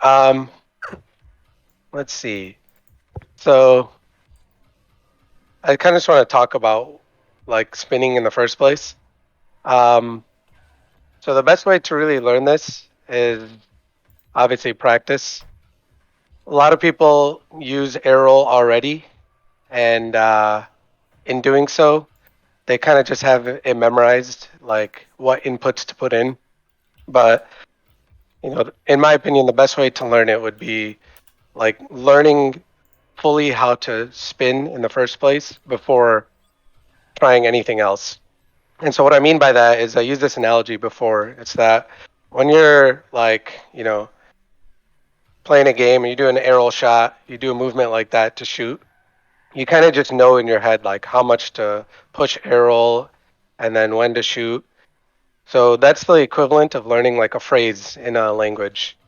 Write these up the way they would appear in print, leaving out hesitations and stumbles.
Um, let's see. So I kind of just want to talk about like spinning in the first place. Um, so the best way to really learn this is obviously practice. A lot of people use air roll already, and in doing so, they kind of just have it memorized, like what inputs to put in. But in my opinion, the best way to learn it would be like learning fully how to spin in the first place before trying anything else. And so what I mean by that is I used this analogy before. It's that when you're like, playing a game and you do an arrow shot, you do a movement like that to shoot, you kind of just know in your head like how much to push arrow and then when to shoot. So that's the equivalent of learning like a phrase in a language.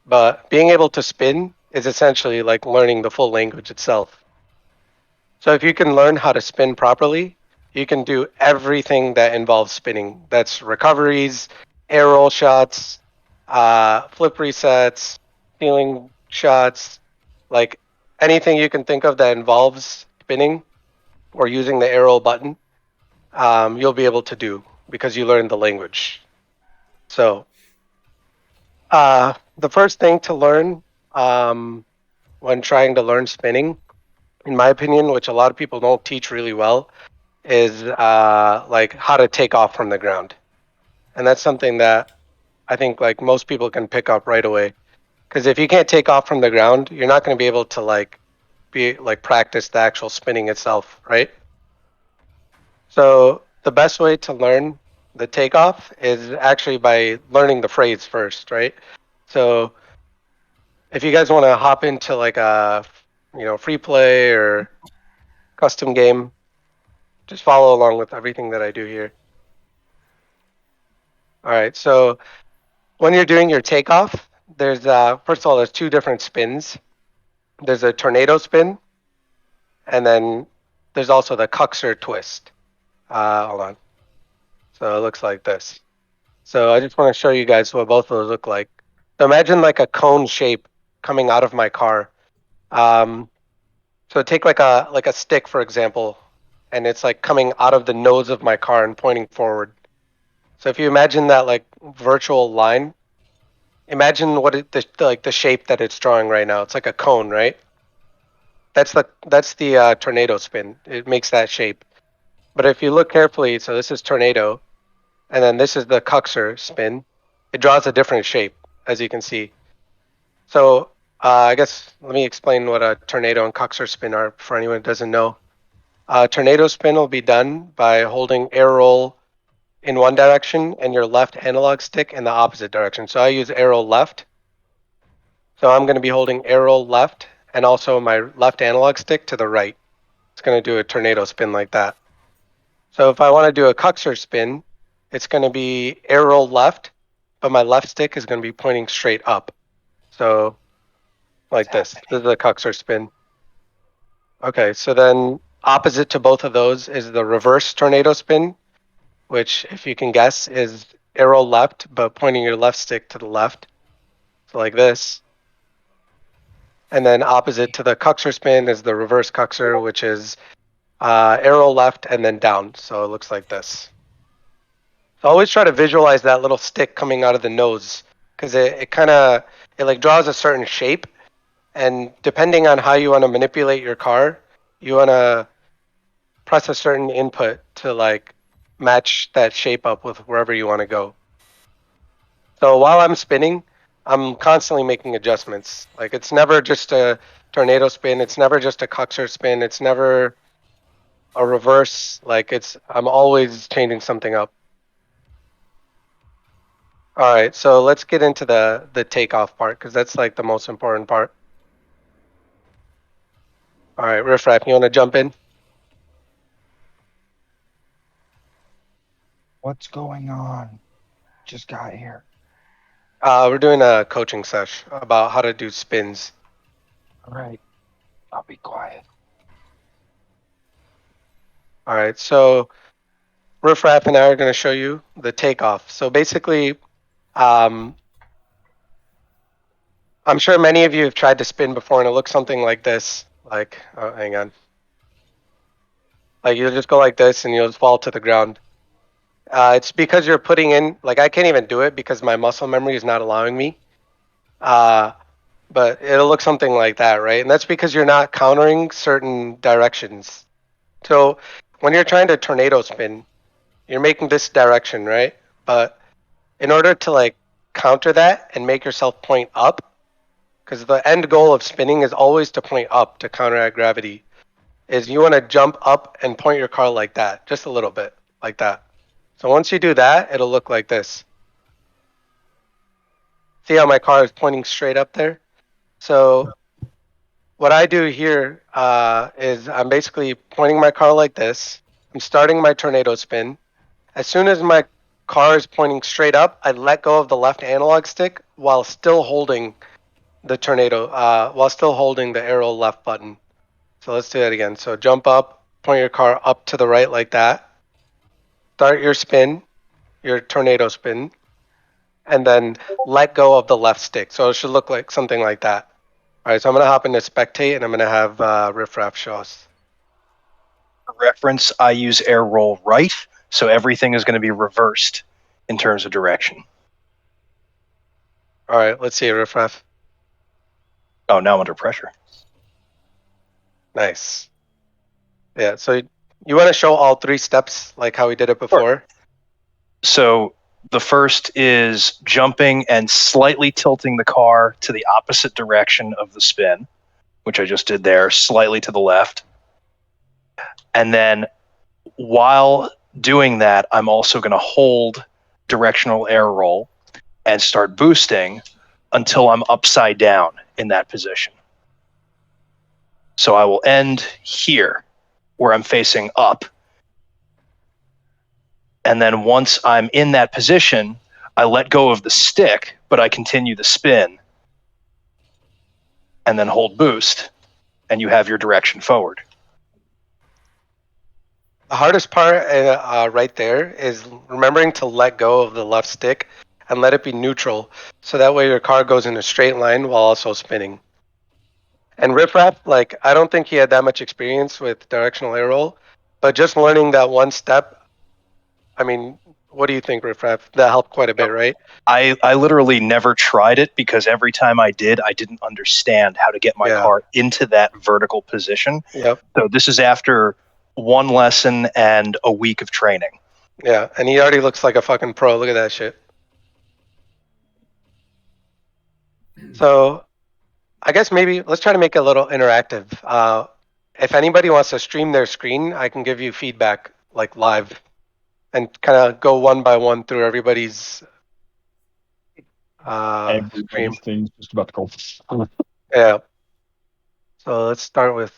But being able to spin is essentially like learning the full language itself. So if you can learn how to spin properly, you can do everything that involves spinning. That's recoveries, air roll shots, flip resets, stealing shots, like anything you can think of that involves spinning or using the air roll button, you'll be able to do because you learned the language. So the first thing to learn when trying to learn spinning, in my opinion, which a lot of people don't teach really well, is like how to take off from the ground. And that's something that I think like most people can pick up right away. Because if you can't take off from the ground, you're not going to be able to like be like practice the actual spinning itself, right? So the best way to learn the takeoff is actually by learning the phrase first, right? So if you guys want to hop into like a free play or custom game, just follow along with everything that I do here. All right. So when you're doing your takeoff, there's first of all there's two different spins. There's a tornado spin, and then there's also the Cucker twist. Hold on. So it looks like this. So I just want to show you guys what both of those look like. So imagine like a cone shape coming out of my car. Um, so take like a stick for example, and it's like coming out of the nose of my car and pointing forward. So if you imagine that like virtual line, imagine what like the shape that it's drawing right now. It's like a cone, right? That's the tornado spin. It makes that shape. But if you look carefully, so this is tornado, and then this is the Cuxer spin. It draws a different shape, as you can see. So I guess let me explain what a tornado and Cuxer spin are for anyone who doesn't know. Tornado spin will be done by holding air roll in one direction and your left analog stick in the opposite direction. So I use arrow left. So I'm going to be holding arrow left and also my left analog stick to the right. It's going to do a tornado spin like that. So if I want to do a Cuxer spin, it's going to be arrow left, but my left stick is going to be pointing straight up. So like this. This is a Cuxer spin. Okay, so then opposite to both of those is the reverse tornado spin, which, if you can guess, is arrow left, but pointing your left stick to the left. So like this. And then opposite to the Cuxer spin is the reverse Cuxer, which is arrow left and then down. So it looks like this. So always try to visualize that little stick coming out of the nose because it kind of it like draws a certain shape, and depending on how you want to manipulate your car, you want to press a certain input to like match that shape up with wherever you want to go. So while I'm spinning, I'm constantly making adjustments. Like it's never just a tornado spin, it's never just a Cuxer spin, it's never a reverse. Like I'm always changing something up. All right, so let's get into the takeoff part because that's like the most important part. All right, Riff Raff, you want to jump in? What's going on? Just got here. We're doing a coaching sesh about how to do spins. All right, I'll be quiet. All right, so Riff Raff and I are going to show you the takeoff. So basically, um, I'm sure many of you have tried to spin before, and it looks something like this. Like, oh, hang on. Like you'll just go like this, and you'll just fall to the ground. It's because you're putting in. Like I can't even do it because my muscle memory is not allowing me. Uh, but it'll look something like that, right? And that's because you're not countering certain directions. So when you're trying to tornado spin, you're making this direction, right? But in order to like counter that and make yourself point up, because the end goal of spinning is always to point up to counteract gravity, is you want to jump up and point your car like that, just a little bit, like that. So once you do that, it'll look like this. See how my car is pointing straight up there? So what I do here is I'm basically pointing my car like this. I'm starting my tornado spin. As soon as my car is pointing straight up, I let go of the left analog stick while still holding the tornado, while still holding the arrow left button. So let's do that again. So jump up, point your car up to the right like that. Start your spin, your tornado spin, and then let go of the left stick. So it should look like something like that. All right, so I'm gonna hop into spectate, and I'm gonna have Riff Raff show us. For reference, I use air roll right, so everything is going to be reversed in terms of direction. All right, let's see Riff Raff. Oh, now I'm under pressure. Nice. Yeah, so you want to show all three steps like how we did it before? So the first is jumping and slightly tilting the car to the opposite direction of the spin, which I just did there, slightly to the left. And then while doing that, I'm also going to hold directional air roll and start boosting until I'm upside down in that position. So I will end here where I'm facing up. And then once I'm in that position, I let go of the stick, but I continue the spin and then hold boost, and you have your direction forward. The hardest part right there is remembering to let go of the left stick and let it be neutral, so that way your car goes in a straight line while also spinning. And Riff Raff, like I don't think he had that much experience with directional air roll, but just learning that one step. I mean, what do you think, Riff Raff? That helped quite a bit, right? I literally never tried it because every time I did, I didn't understand how to get my car into that vertical position. Yep. So this is after one lesson and a week of training. Yeah, and he already looks like a fucking pro. Look at that shit. So I guess maybe let's try to make it a little interactive. If anybody wants to stream their screen, I can give you feedback like live and kind of go one by one through everybody's stream. Thing's just about to go. Yeah. So let's start with,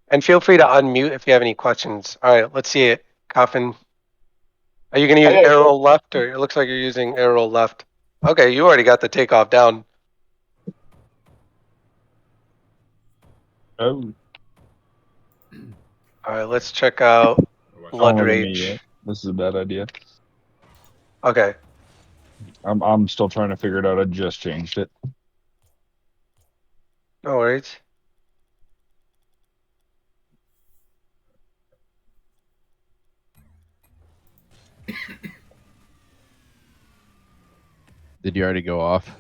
and feel free to unmute if you have any questions. All right, let's see it. Coffin, are you going to use arrow left, or it looks like you're using arrow left? Okay, you already got the takeoff down. Oh, All right, let's check out Blood look at me Rage. yet. This is a bad idea. Okay. I'm still trying to figure it out. I just changed it. No worries. Did you already go off?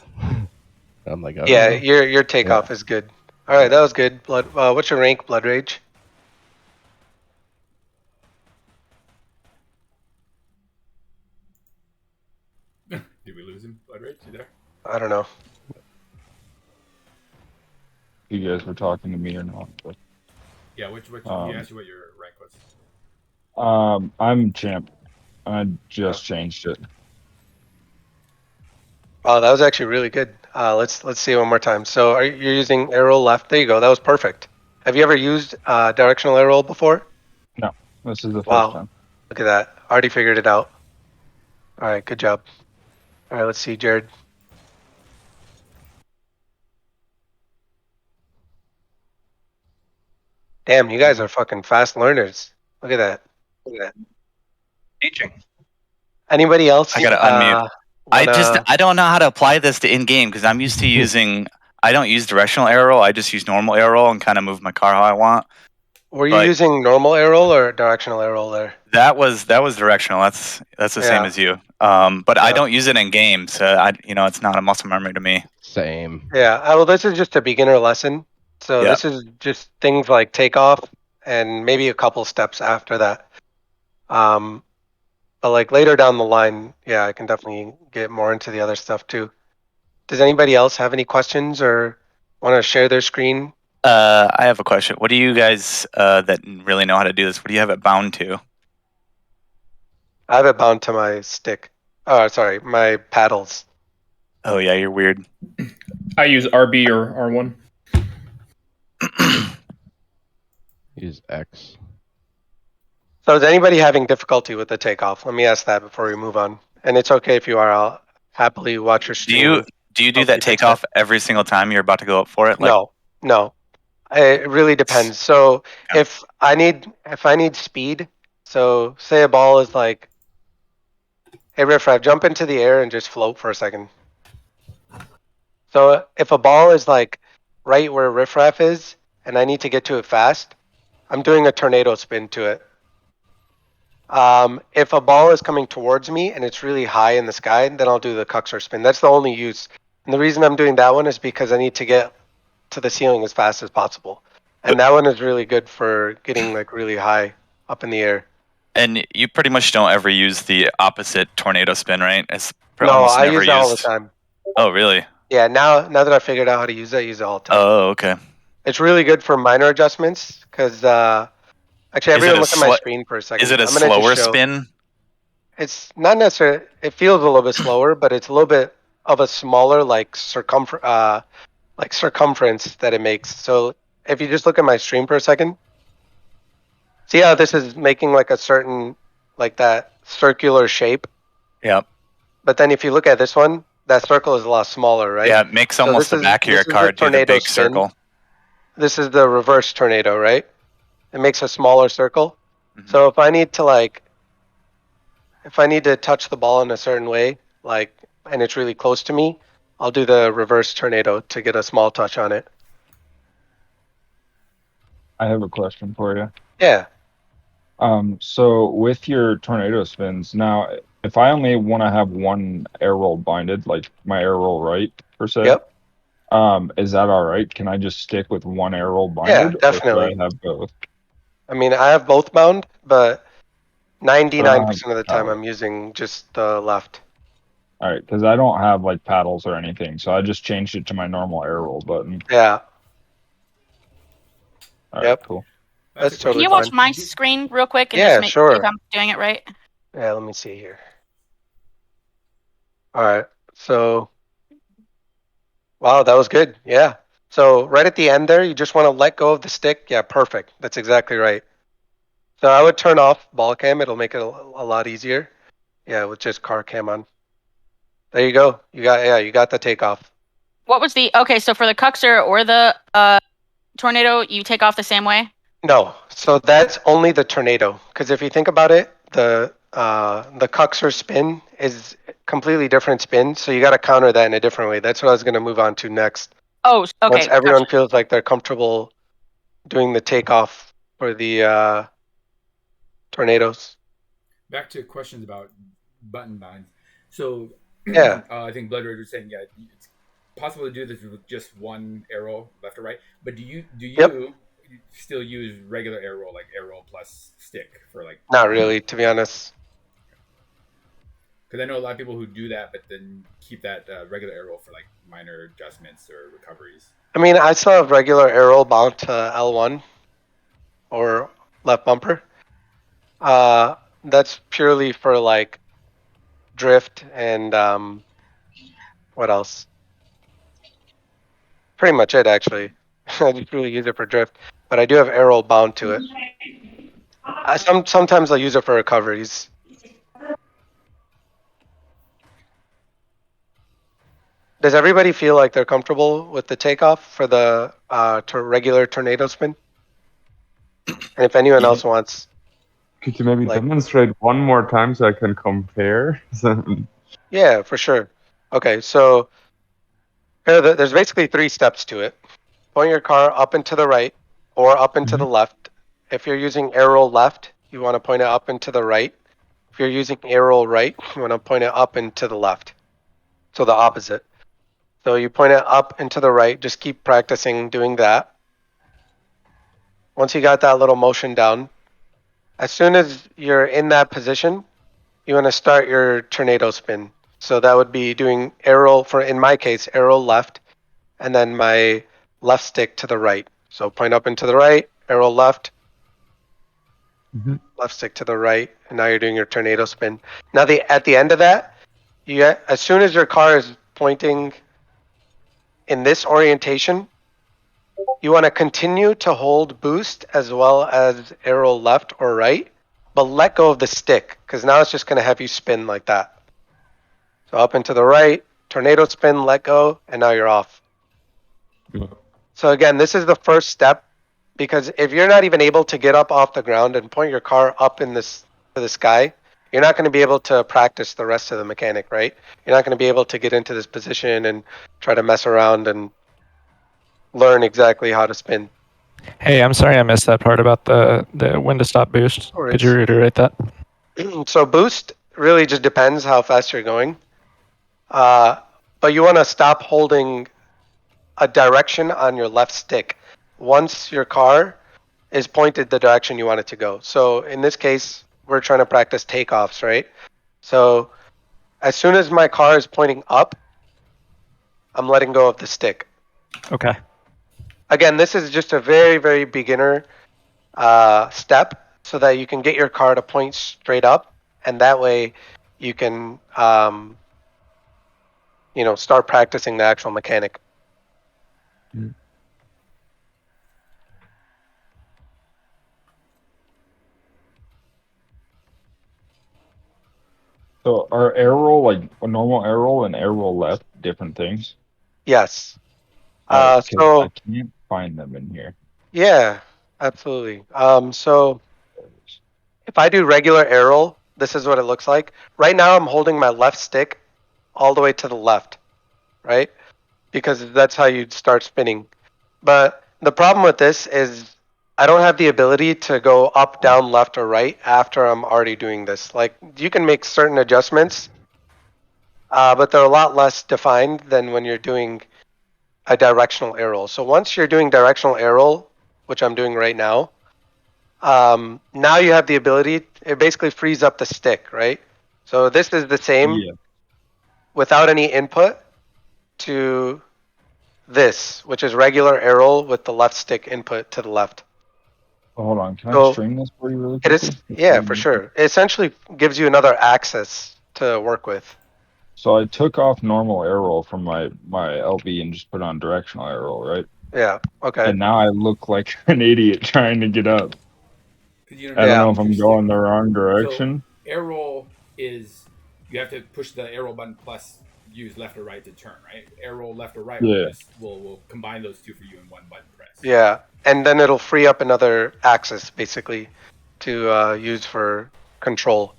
I'm like, I don't Yeah, know. your takeoff is good. All right, that was good. Blood. What's your rank, Blood Rage? Did we lose him, Blood Rage? You there? I don't know. You guys were talking to me or not? But, Yeah, which he asked you what your rank was. I'm champ. I just changed it. Oh, that was actually really good. Let's see it one more time. So, are you using arrow left? There you go. That was perfect. Have you ever used directional air roll before? No, this is the first Wow, time. look at that. Already figured it out. All right, good job. All right, let's see, Jared. Damn, you guys are fucking fast learners. Look at that. Look at that. Teaching. Anybody else? I gotta unmute. I don't know how to apply this to in game because I'm used to using I don't use directional air roll. I just use normal air roll and kind of move my car how I want. Were you But- using normal air roll or directional air roll there? That was directional. That's the same Yeah. as you. But I Yeah. don't use it in games. So it's not a muscle memory to me. Same. Yeah. Well, this is just a beginner lesson. So Yeah. this is just things like takeoff and maybe a couple steps after that. But like later down the line, yeah, I can definitely get more into the other stuff too. Does anybody else have any questions or want to share their screen? I have a question. What do you guys that really know how to do this? What do you have it bound to? I have it bound to my stick. Oh, sorry, my paddles. Oh yeah, you're weird. I use RB or R1. Use X. So is anybody having difficulty with the takeoff? Let me ask that before we move on. And it's okay if you are. I'll happily watch your Do stream. you do Hopefully that fix takeoff every single time you're about to go up for it? Like, No. It really depends. So Yeah. if I need speed, so say a ball is like, hey Riffraff, jump into the air and just float for a second. So if a ball is like right where Riffraff is and I need to get to it fast, I'm doing a tornado spin to it. If a ball is coming towards me and it's really high in the sky, then I'll do the Cucker spin. That's the only use. And the reason I'm doing that one is because I need to get to the ceiling as fast as possible. And that one is really good for getting like really high up in the air. and you pretty much don't ever use the opposite tornado spin, right? It's No, almost I never use that all the used. time. Oh, really? Yeah, now that I figured out how to use it, I use it all the time. Oh, okay. It's really good for minor adjustments because actually Is it everyone a look at my sli- screen for a second. Is it a I'm gonna just slower show. spin? It's not necessarily. It feels a little bit slower, but it's a little bit of a smaller like circumference that it makes. So if you just look at my stream for a second, see how this is making like a certain like that circular shape. Yep. But then if you look at this one, that circle is a lot smaller, right? Yeah, it makes So almost this the is- back of this your is the car do the tornado big spin. circle. This is the reverse tornado, right? It makes a smaller circle. Mhm. So if I need to touch the ball in a certain way, like, and it's really close to me, I'll do the reverse tornado to get a small touch on it. I have a question for you. Yeah. So with your tornado spins, now if I only want to have one air roll binded, like my air roll right per se, Yep. is that all right? Can I just stick with one air roll Yeah, binded, or definitely. should I have both? I mean, I have both bound, but 99% of the time paddle. I'm using just the left. All right, because I don't have like paddles or anything, so I just changed it to my normal air roll button. Yeah. All right, Yep. cool. That's a totally Can you question. watch fine. my screen real quick and Yeah, just see sure. if I'm doing it right? Yeah, let me see here. All right. So, wow, that was good. Yeah. So right at the end there, you just want to let go of the stick. Yeah, perfect. That's exactly right. So I would turn off ball cam. It'll make it a lot easier. Yeah, with just car cam on. There you go. You got the takeoff. What was the okay? So for the Cucker or the tornado, you take off the same way. No, so that's only the tornado. Because if you think about it, the Cucker spin is completely different spin. So you got to counter that in a different way. That's what I was going to move on to next. Oh, okay. Once everyone Gotcha. feels like they're comfortable doing the takeoff for the tornadoes. Back to questions about button binds. So Yeah. I think Blood Rage was saying, yeah, it's possible to do this with just one air roll, left or right. But do you Yep. still use regular air roll, like air roll plus stick for like? Not really, to be honest. Because I know a lot of people who do that, but then keep that regular air roll for like minor adjustments or recoveries. I mean, I still have regular air roll bound to L1 or left bumper. That's purely for like drift and what else? Pretty much it, actually. I just really use it for drift, but I do have air roll bound to it. Sometimes I'll use it for recoveries. Does everybody feel like they're comfortable with the takeoff for the regular tornado spin? And if anyone else wants, Could you maybe like- demonstrate one more time so I can compare? yeah, for sure. Okay, so There's basically 3 steps to it. Point your car up and to the right or up and to the left. If you're using air roll left, you want to point it up and to the right. If you're using air roll right, you want to point it up and to the left. So the opposite. So you point it up and to the right. Just keep practicing doing that. Once you got that little motion down, as soon as you're in that position, you want to start your tornado spin. So that would be doing air roll for, in my case, air roll left, and then my left stick to the right. So point up and to the right, air roll left, left stick to the right, and now you're doing your tornado spin. Now at the end of that, as soon as your car is pointing in this orientation, you want to continue to hold boost as well as arrow left or right, but let go of the stick because now it's just going to have you spin like that. So up and to the right, tornado spin, let go, and now you're off. So again, this is the first step because if you're not even able to get up off the ground and point your car up in this to the sky, you're not going to be able to practice the rest of the mechanic, right? You're not going to be able to get into this position and try to mess around and learn exactly how to spin. Hey, I'm sorry I missed that part about the when to stop boost. Could you reiterate that? So boost really just depends how fast you're going. But you want to stop holding a direction on your left stick once your car is pointed the direction you want it to go. So in this case, we're trying to practice takeoffs, right? So as soon as my car is pointing up, I'm letting go of the stick. Okay. Again, this is just a very, very beginner step so that you can get your car to point straight up, and that way you can start practicing the actual mechanic. So are air roll, like a normal air roll and air roll left, different things? Yes. So I can't find them in here. Yeah, absolutely. So if I do regular air roll, this is what it looks like. Right now I'm holding my left stick all the way to the left, right? Because that's how you start spinning. But the problem with this is I don't have the ability to go up, down, left, or right after I'm already doing this. Like you can make certain adjustments, but they're a lot less defined than when you're doing a directional air roll. So once you're doing directional air roll, which I'm doing right now, now you have the ability, it basically frees up the stick, right? So this is the same without any input to this, which is regular air roll with the left stick input to the left. Hold on, can I string this for you really It quickly? is, yeah, for sure. It essentially gives you another axis to work with. So I took off normal air roll from my LB and just put on directional air roll, right? Yeah, okay. And now I look like an idiot trying to get up. I don't know if I'm going the wrong direction. So air roll is, you have to push the air roll button plus use left or right to turn, right? Air roll left or right will combine those two for you in one button press. Yeah, and then it'll free up another axis basically to use for control.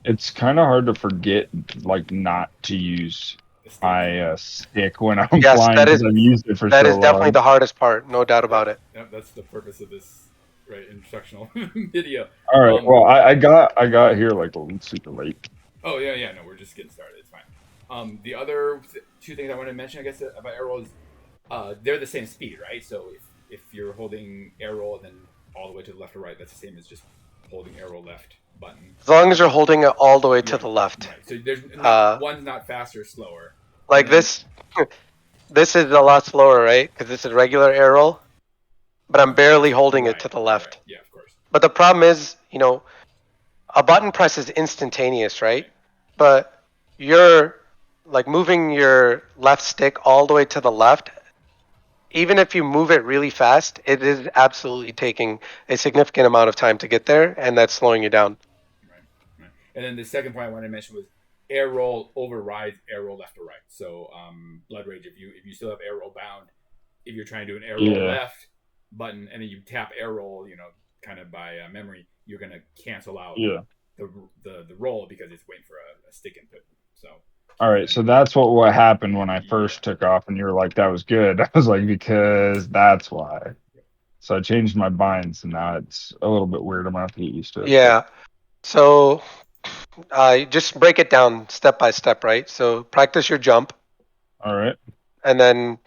It's kind of hard to forget, like, not to use my stick when I'm flying because I've used it for so long. That is definitely the hardest part, no doubt about it. Yeah, that's the purpose of this, right, instructional video. All right, well, I got here like super late. Oh yeah, no, we're just getting started. It's fine. The other two things I wanted to mention, I guess, about air roll is they're the same speed, right? So if you're holding air roll and then all the way to the left or right, that's the same as just holding air roll left button. As long as you're holding it all the way to the left. Right. So there's one's not faster or slower. Like this is a lot slower, right? Because this is regular air roll, but I'm barely holding it to the left. Yeah, of course. But the problem is, a button press is instantaneous, right? But you're like moving your left stick all the way to the left. Even if you move it really fast, it is absolutely taking a significant amount of time to get there, and that's slowing you down. Right. And then the second point I wanted to mention was air roll overrides air roll left or right. So blood rage, if you still have air roll bound, if you're trying to do an air roll left button and then you tap air roll, kind of by memory, you're gonna cancel out the roll because it's waiting for a stick input. So All right, so that's what happened when I first took off, and you were like, "That was good." I was like, "Because that's why." So I changed my binds, and now it's a little bit weird. I'm gonna have to get used to it. Yeah. So just break it down step by step, right? So practice your jump, All right. and then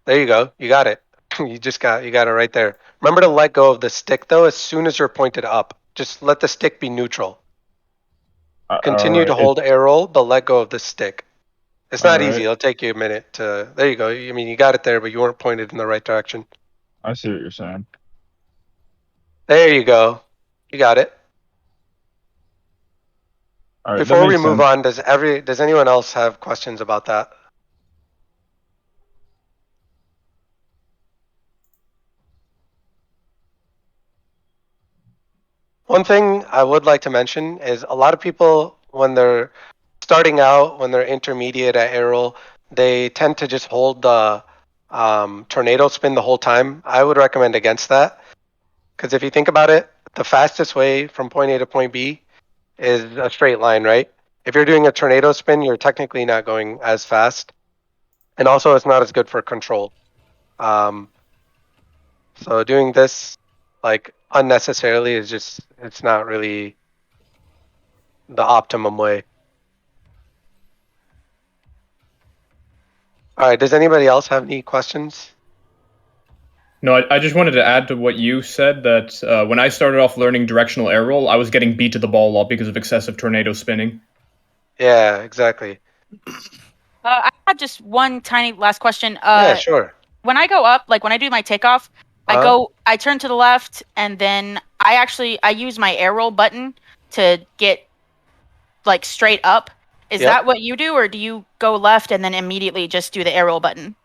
there you go. You got it. You got it right there. Remember to let go of the stick though as soon as you're pointed up. Just let the stick be neutral. All Continue right. to hold air roll, but let go of the stick. It's All not right. easy. It'll take you a minute to. There you go. I mean, you got it there, but you weren't pointed in the right direction. I see what you're saying. There you go. You got it. All right. That Before we makes move sense. on, does anyone else have questions about that? One thing I would like to mention is a lot of people, when they're starting out, when they're intermediate at air roll, they tend to just hold the tornado spin the whole time. I would recommend against that, because if you think about it, the fastest way from point A to point B is a straight line, right? If you're doing a tornado spin, you're technically not going as fast, and also it's not as good for control. So doing this like unnecessarily is just it's not really the optimum way. All right, does anybody else have any questions? No, I just wanted to add to what you said that when I started off learning directional air roll, I was getting beat to the ball a lot because of excessive tornado spinning. Yeah, exactly. I have just one tiny last question. Yeah, sure. When I go up, like when I do my takeoff, I turn to the left, and then I use my air roll button to get like straight up. Is Yep. that what you do, or do you go left and then immediately just do the air roll button?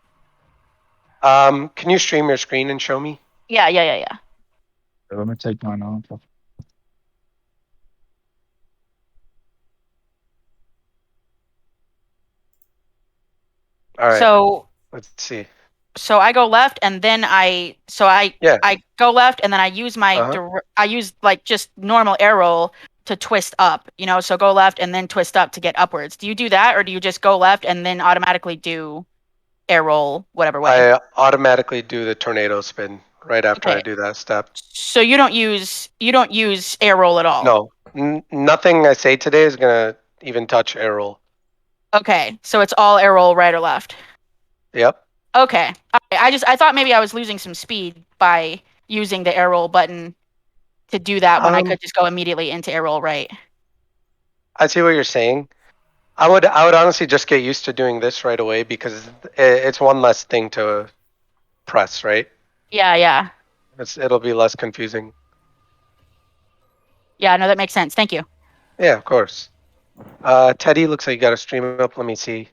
Can you stream your screen and show me? Yeah. Let me take mine off. All right. So Let's see. so I go left, and then I go left, and then I use I use like just normal air roll to twist up, so go left and then twist up to get upwards. Do you do that, or do you just go left and then automatically do air roll whatever way? I automatically do the tornado spin right after I Okay. do that step. So you don't use air roll at all? No, nothing I say today is gonna even touch air roll. Okay, so it's all air roll right or left. Yep. Okay. I thought maybe I was losing some speed by using the air roll button to do that when I could just go immediately into air roll right. I see what you're saying. I would honestly just get used to doing this right away because it's one less thing to press, right? Yeah. It'll be less confusing. Yeah, no, that makes sense. Thank you. Yeah, of course. Teddy, looks like you got a stream up. Let me see.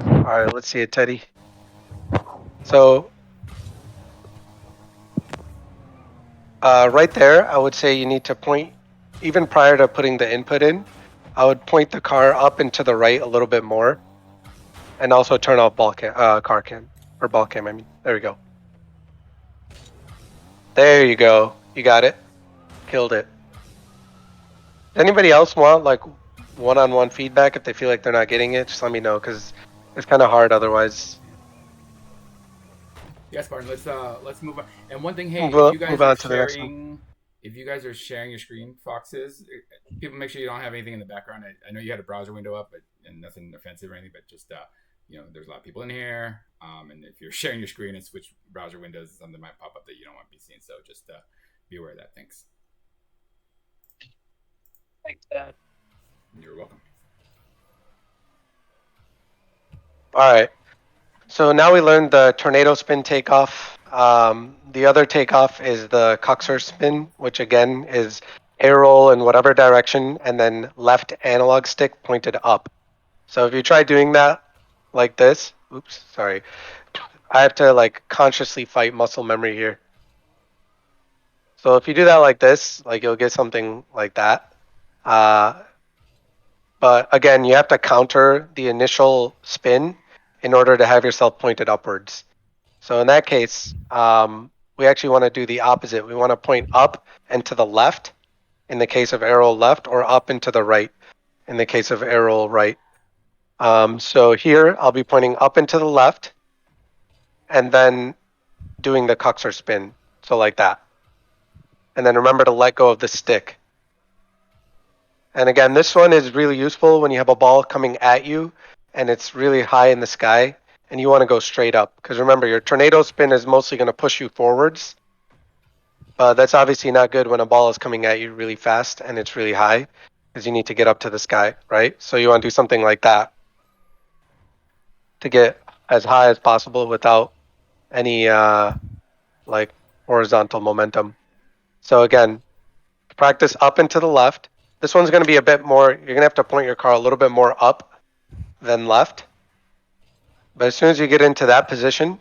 All right, let's see it, Teddy. So, right there, I would say you need to point, even prior to putting the input in, I would point the car up and to the right a little bit more, and also turn off car cam, or ball cam, I mean. There we go. There you go. You got it. Killed it. Does anybody else want like one-on-one feedback if they feel like they're not getting it? Just let me know, because it's kind of hard otherwise. Yes, Spartan. Let's move on. And one thing, hey, Move on to the next one. if you guys are sharing your screen, Foxes, people make sure you don't have anything in the background. I know you had a browser window up, and nothing offensive or anything, but just there's a lot of people in here. And if you're sharing your screen and switch browser windows, something might pop up that you don't want to be seen. So just be aware of that. Thanks. Thanks, Dad. You're welcome. All right. So now we learned the tornado spin takeoff. The other takeoff is the Cucker spin, which again is air roll in whatever direction and then left analog stick pointed up. So if you try doing that like this, oops, sorry. I have to like consciously fight muscle memory here. So if you do that like this, like you'll get something like that. But again, you have to counter the initial spin in order to have yourself pointed upwards. So in that case, we actually want to do the opposite. We want to point up and to the left in the case of arrow left, or up and to the right in the case of air roll right. So here I'll be pointing up and to the left, and then doing the Cucker spin. So like that. And then remember to let go of the stick. And again, this one is really useful when you have a ball coming at you and it's really high in the sky and you want to go straight up. Because remember, your tornado spin is mostly going to push you forwards. That's obviously not good when a ball is coming at you really fast and it's really high because you need to get up to the sky, right? So you want to do something like that to get as high as possible without any like horizontal momentum. So again, practice up and to the left. This one's going to be a bit more, you're going to have to point your car a little bit more up than left. But as soon as you get into that position,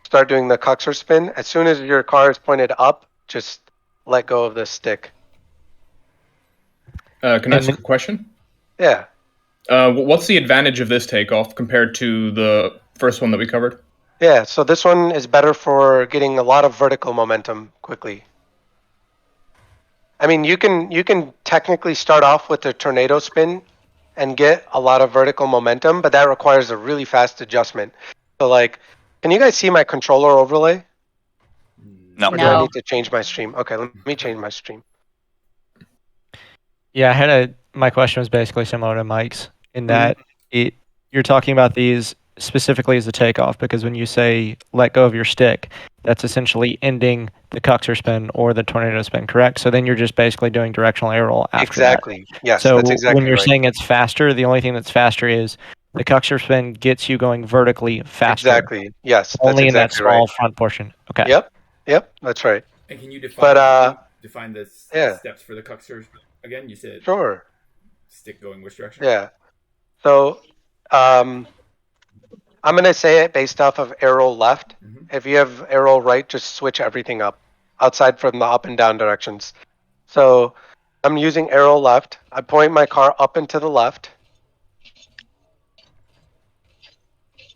start doing the Cucker spin. As soon as your car is pointed up, just let go of the stick. Can I ask a question? Yeah. What's the advantage of this takeoff compared to the first one that we covered? Yeah, so this one is better for getting a lot of vertical momentum quickly. I mean, you can technically start off with a tornado spin and get a lot of vertical momentum, but that requires a really fast adjustment. So like, can you guys see my controller overlay? No. Or do I need to change my stream? Okay, let me change my stream. Yeah, my question was basically similar to Mike's in that you're talking about these specifically as a takeoff, because when you say let go of your stick, that's essentially ending the Cucker spin or the tornado spin, correct? So then you're just basically doing directional air roll after that. Yes, so that's exactly when you're right. saying it's faster, the only thing that's faster is the Cucker spin gets you going vertically faster. Exactly. Yes, that's only exactly in that small right. front portion. Okay. Yep, that's right. And can you define the steps for the Cucker again? You said sure. Stick going which direction? Yeah. So I'm going to say it based off of arrow left. If you have arrow right, just switch everything up outside from the up and down directions. So I'm using arrow left. I point my car up and to the left.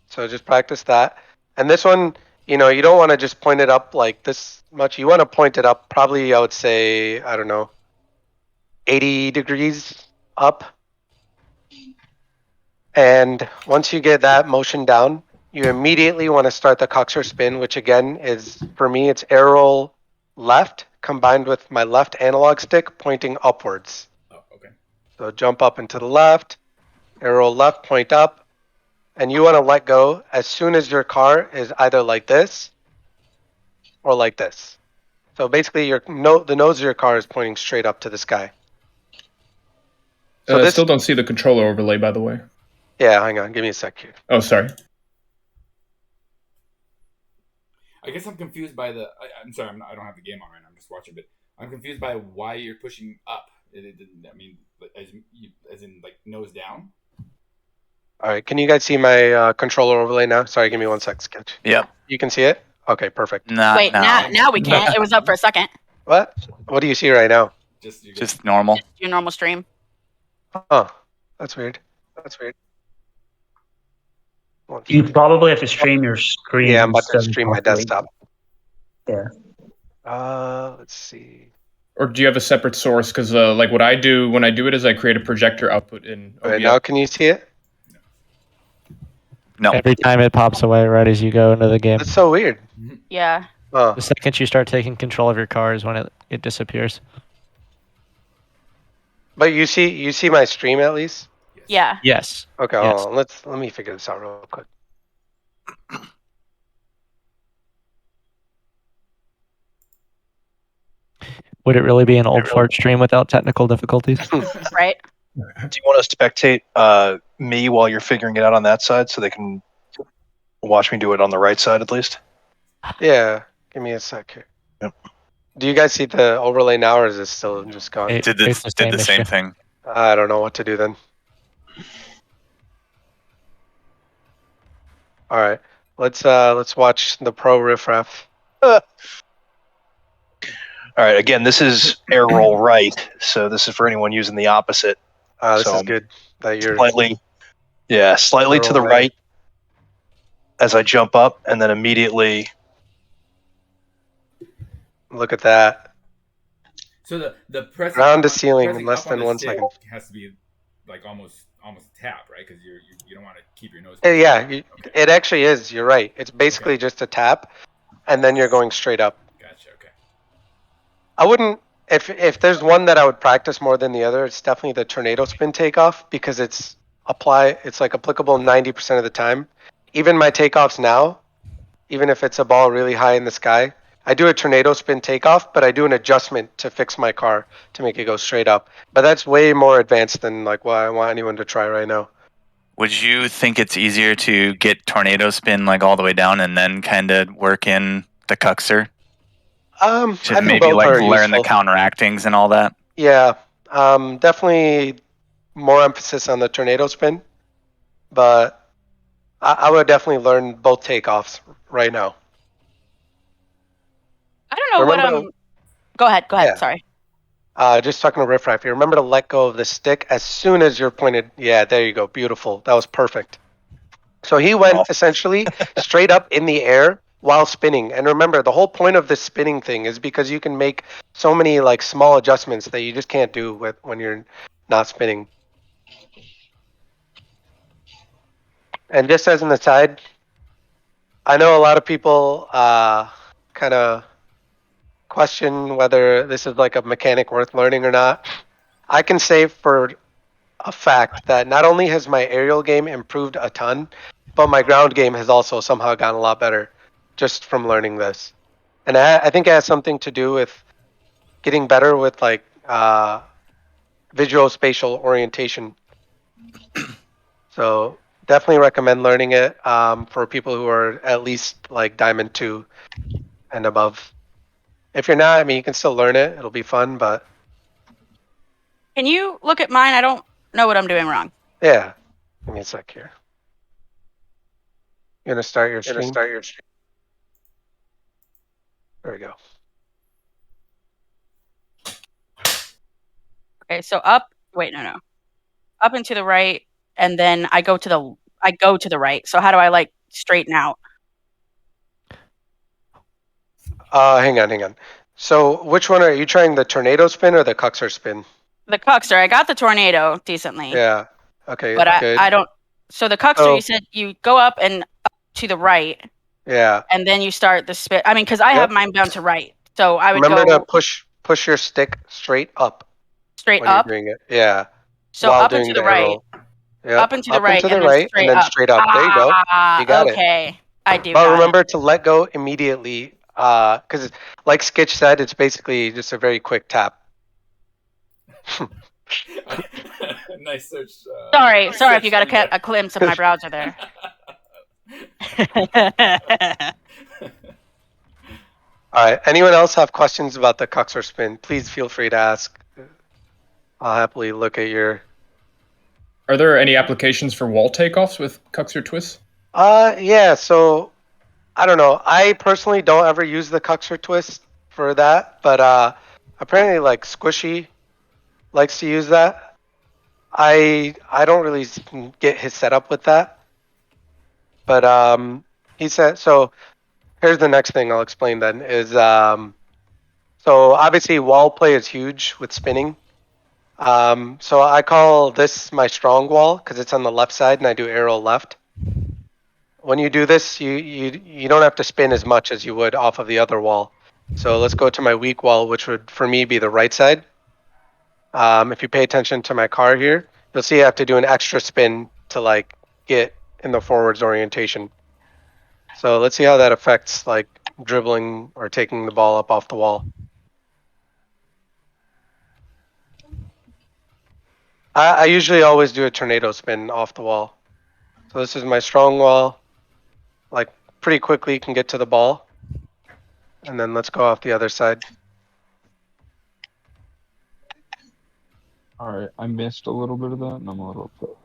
So just practice that. And this one, you don't want to just point it up like this much. You want to point it up probably, I would say, I don't know, 80 degrees up. And once you get that motion down, you immediately want to start the Cucker spin, which again is, for me, it's arrow left combined with my left analog stick pointing upwards. Oh, okay. So jump up and to the left, arrow left, point up, and you want to let go as soon as your car is either like this or like this. So basically, the nose of your car is pointing straight up to the sky. So I still don't see the controller overlay, by the way. Yeah, hang on. Give me a sec here. Oh, sorry. I guess I'm confused by I'm sorry, I don't have the game on right now. I'm just watching, but I'm confused by why you're pushing up. I mean, as in like nose down. All right. Can you guys see my controller overlay now? Sorry, give me 1 sec, Sketch. Yeah. You can see it? Okay, perfect. Wait, now we can't. It was up for a second. What? What do you see right now? Just normal. Just your normal stream. Oh, that's weird. You probably have to stream your screen. Yeah, I'm about to stream my desktop. Yeah. Let's see. Or do you have a separate source? Because like what I do when I do it is I create a projector output in OBS. Right, now can you see it? No. Every time it pops away right as you go into the game. That's so weird. Yeah. Oh. The second you start taking control of your car is when it disappears. But you see my stream at least? Yeah. Yes. Okay, Yes. hold on. Let me figure this out real quick. Would it really be an old fart stream without technical difficulties? Right. Do you want to spectate me while you're figuring it out on that side so they can watch me do it on the right side at least? Yeah, give me a sec here. Yep. Do you guys see the overlay now, or is it still just gone? It did the same thing. I don't know what to do then. All right, let's watch the pro riffraff. All right, again, this is air roll right, so this is for anyone using the opposite. This is good that you're slightly to the right as I jump up, and then immediately. Look at that. So the press ground to ceiling in less up on than the 1 stick second. has to be like almost tap, right? Because you don't want to keep your nose. Yeah, okay. It actually is. You're right. It's basically just a tap, and then you're going straight up. Gotcha. Okay. I wouldn't. If there's one that I would practice more than the other, it's definitely the tornado spin takeoff because it's like applicable 90% of the time. Even my takeoffs now, even if it's a ball really high in the sky, I do a tornado spin takeoff, but I do an adjustment to fix my car to make it go straight up. But that's way more advanced than like what I want anyone to try right now. Would you think it's easier to get tornado spin like all the way down and then kind of work in the Cucker? I To think maybe both like are learn the useful. counteractings and all that? Yeah, definitely more emphasis on the tornado spin, but I would definitely learn both takeoffs right now. I don't know Remember, Go ahead. Yeah. Sorry. Just talking to Riff Raff, you remember to let go of the stick as soon as you're pointed. Yeah, there you go. Beautiful. That was perfect. So he went essentially straight up in the air while spinning. And remember, the whole point of this spinning thing is because you can make so many like small adjustments that you just can't do when you're not spinning. And just as an aside, I know a lot of people kind of question whether this is like a mechanic worth learning or not. I can say for a fact that not only has my aerial game improved a ton, but my ground game has also somehow gotten a lot better just from learning this. And I think it has something to do with getting better with like visual spatial orientation. So definitely recommend learning it for people who are at least like Diamond 2 and above. If you're not, I mean, you can still learn it. It'll be fun, but. Can you look at mine? I don't know what I'm doing wrong. Yeah. Give me a sec here. You're going to start your stream? There we go. Okay, so up and to the right, and then I go to the right. So how do I like straighten out? Hang on. So which one are you trying, the tornado spin or the Cucker spin? The Cucker. I got the tornado decently. Yeah. Okay. But good. I don't. So the Cucker, you said you go up and up to the right. Yeah. And then you start the spin. I mean, because I have mine bound to right, so I would remember go to push your stick straight up. Straight when up. You're doing it. Yeah. So while up doing and to the air right. roll. Yeah. Up and to the right, and then straight up. There you go. You got it. Okay. I do. But remember to let go immediately, because like Skitch said, it's basically just a very quick tap. Nice search. Sorry if you got a glimpse of my browser there. All right. Anyone else have questions about the Cucker spin? Please feel free to ask. I'll happily look at your. Are there any applications for wall takeoffs with Cucker twists? Yeah. So I don't know. I personally don't ever use the Cucker twist for that, but apparently like Squishy likes to use that. I don't really get his setup with that, but he said so. Here's the next thing I'll explain then is so obviously wall play is huge with spinning. So I call this my strong wall because it's on the left side and I do arrow left. When you do this, you don't have to spin as much as you would off of the other wall. So let's go to my weak wall, which would for me be the right side. If you pay attention to my car here, you'll see I have to do an extra spin to like get in the forwards orientation. So let's see how that affects like dribbling or taking the ball up off the wall. I usually always do a tornado spin off the wall. So this is my strong wall. Like pretty quickly you can get to the ball. And then let's go off the other side. All right, I missed a little bit of that, and I'm a little upset.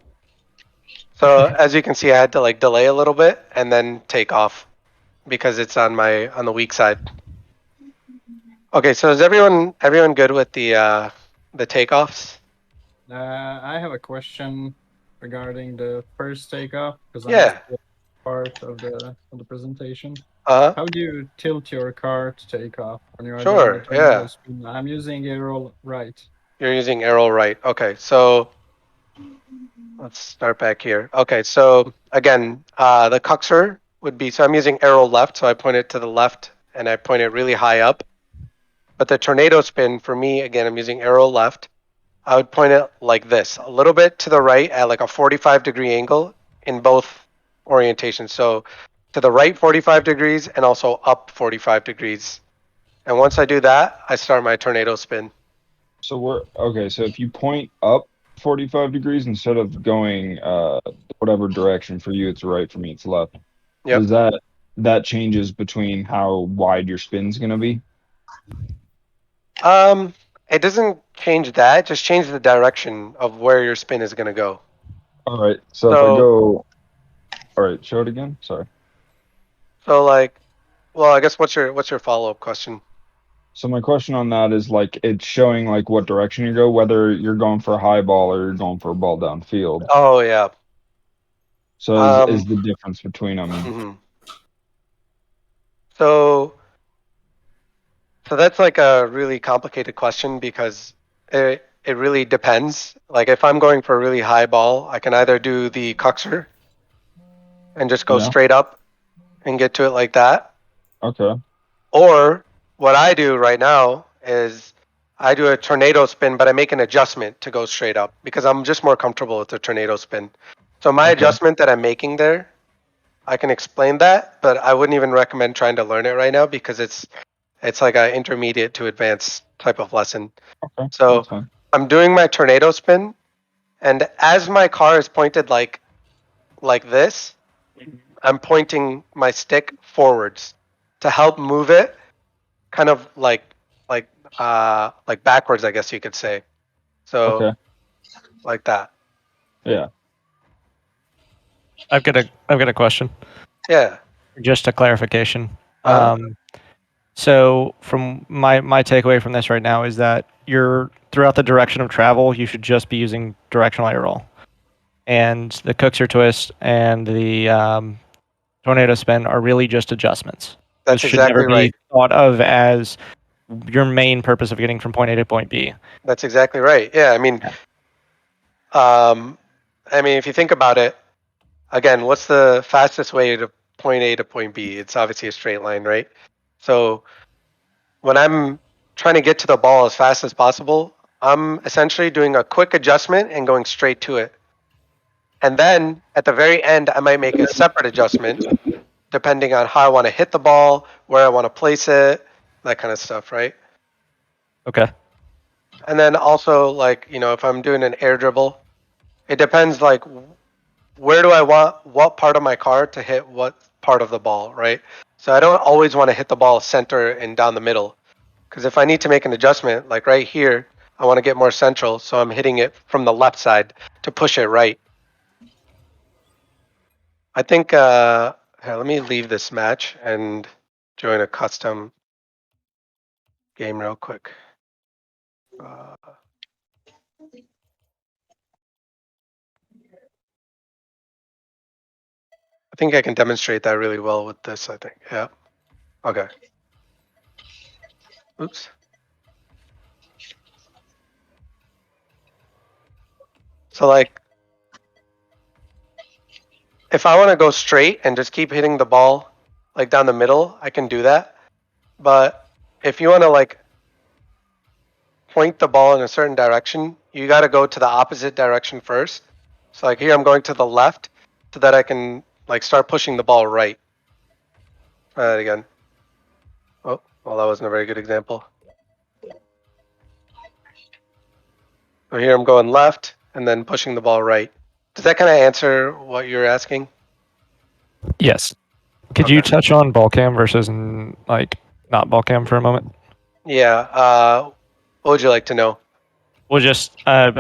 So as you can see, I had to like delay a little bit and then take off because it's on the weak side. Okay, so is everyone good with the takeoffs? I have a question regarding the first takeoff because I Yeah. missed part of the presentation. How do you tilt your car to take off when you are Sure, doing the tornado yeah. spin? I'm using air roll right. You're using arrow right. Okay, so Let's start back here. Okay, so again, the Cucker would be, so I'm using arrow left, so I point it to the left and I point it really high up. But the tornado spin, for me, again, I'm using arrow left. I would point it like this, a little bit to the right at like a 45-degree angle in both orientations. So to the right 45 degrees and also up 45 degrees. And once I do that, I start my tornado spin. So so if you point up 45 degrees instead of going whatever direction, for you it's right, for me it's left. Yep. Does that changes between how wide your spin's gonna be? It doesn't change that, just change the direction of where your spin is gonna go. All right. So if I go, all right, show it again. Sorry. So like, well, I guess what's your follow-up question? So my question on that is, like, it's showing like what direction you go, whether you're going for a high ball or you're going for a ball downfield. Oh yeah. So is the difference between them? Mm-hmm. So that's like a really complicated question because it really depends. Like if I'm going for a really high ball, I can either do the Cucker and just go straight up and get to it like that. Okay. Or what I do right now is I do a tornado spin, but I make an adjustment to go straight up because I'm just more comfortable with the tornado spin. So my adjustment that I'm making there, I can explain that, but I wouldn't even recommend trying to learn it right now because it's like an intermediate to advanced type of lesson. Okay. So I'm doing my tornado spin, and as my car is pointed like this, I'm pointing my stick forwards to help move it kind of like backwards, I guess you could say. So like that. Yeah. I've got a question. Yeah. Just a clarification. So from my takeaway from this right now is that throughout the direction of travel, you should just be using directional air roll, and the Cucker twist and the tornado spin are really just adjustments. That's Those should never exactly right. be thought of as your main purpose of getting from point A to point B. That's exactly right. Yeah, I mean, if you think about it, again, what's the fastest way to point A to point B? It's obviously a straight line, right? So when I'm trying to get to the ball as fast as possible, I'm essentially doing a quick adjustment and going straight to it. And then at the very end, I might make a separate adjustment depending on how I want to hit the ball, where I want to place it, that kind of stuff, right? Okay. And then also, like, if I'm doing an air dribble, it depends, like, where do I want what part of my car to hit what part of the ball, right? So I don't always want to hit the ball center and down the middle. Because if I need to make an adjustment, like right here, I want to get more central, so I'm hitting it from the left side to push it right. I think, here, let me leave this match and join a custom game real quick. I think I can demonstrate that really well with this, I think. Yeah. Okay. Oops. So like, if I want to go straight and just keep hitting the ball like down the middle, I can do that. But if you want to like point the ball in a certain direction, you got to go to the opposite direction first. So like here, I'm going to the left so that I can like start pushing the ball right. Try that again. Oh, well, that wasn't a very good example. So here I'm going left and then pushing the ball right. Does that kind of answer what you're asking? Yes. Could you touch on ball cam versus not ball cam for a moment? Yeah. What would you like to know? Well, just I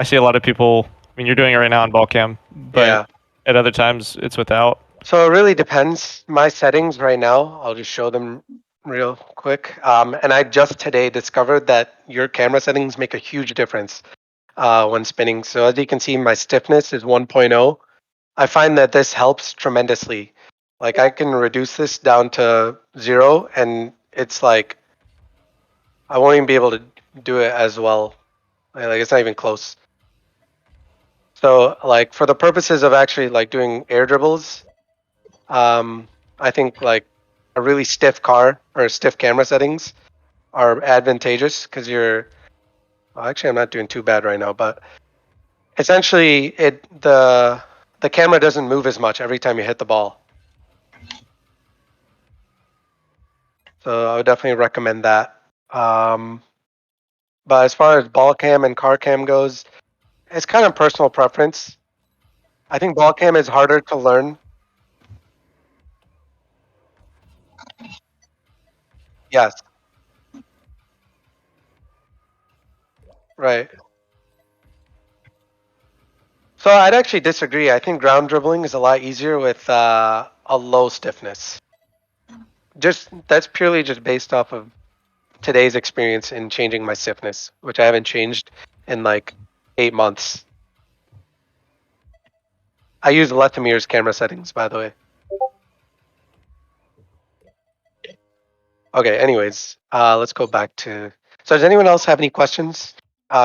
see a lot of people. You're doing it right now on ball cam, but at other times it's without. So it really depends. My settings right now, I'll just show them real quick. And I just today discovered that your camera settings make a huge difference when spinning. So as you can see, my stiffness is 1.0. I find that this helps tremendously. Like I can reduce this down to 0 and it's like, I won't even be able to do it as well. Like it's not even close. So like for the purposes of actually like doing air dribbles, I think like a really stiff car or stiff camera settings are advantageous because you're. Well, actually, I'm not doing too bad right now, but essentially, the camera doesn't move as much every time you hit the ball. So I would definitely recommend that. But as far as ball cam and car cam goes, it's kind of personal preference. I think ball cam is harder to learn. Yes. Right. So I'd actually disagree. I think ground dribbling is a lot easier with a low stiffness. Just that's purely just based off of today's experience in changing my stiffness, which I haven't changed in like 8 months. I use Lethmir's camera settings, by the way. Okay, anyways, let's go back to. So does anyone else have any questions?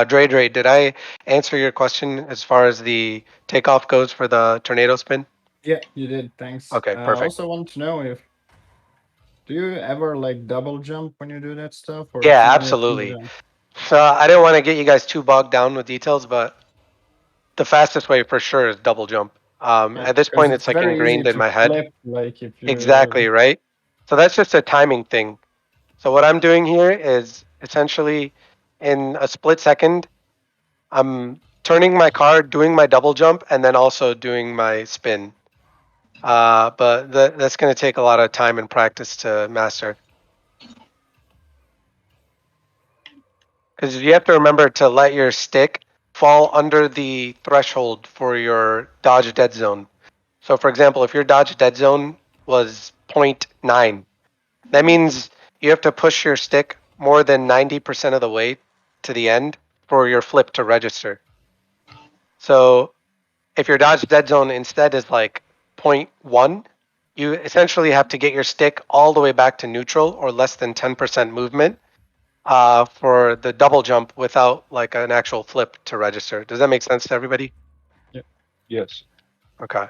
Dre, did I answer your question as far as the takeoff goes for the tornado spin? Yeah, you did. Thanks. Okay, I perfect. also want to know if do you ever like double jump when you do that stuff, or Yeah, it's only a single absolutely. jump? So I didn't want to get you guys too bogged down with details, but the fastest way for sure is double jump. Yeah, At this because point, it's it's like very easy ingrained in to my head. flip, like if you. Exactly, right? So that's just a timing thing. So what I'm doing here is essentially in a split second, I'm turning my car, doing my double jump, and then also doing my spin. But that's going to take a lot of time and practice to master. Because you have to remember to let your stick fall under the threshold for your dodge dead zone. So for example, if your dodge dead zone was 0.9, that means you have to push your stick more than 90% of the way to the end for your flip to register. So if your dodge dead zone instead is like 0.1, you essentially have to get your stick all the way back to neutral or less than 10% movement for the double jump without like an actual flip to register. Does that make sense to everybody? Yeah. Yes. Okay.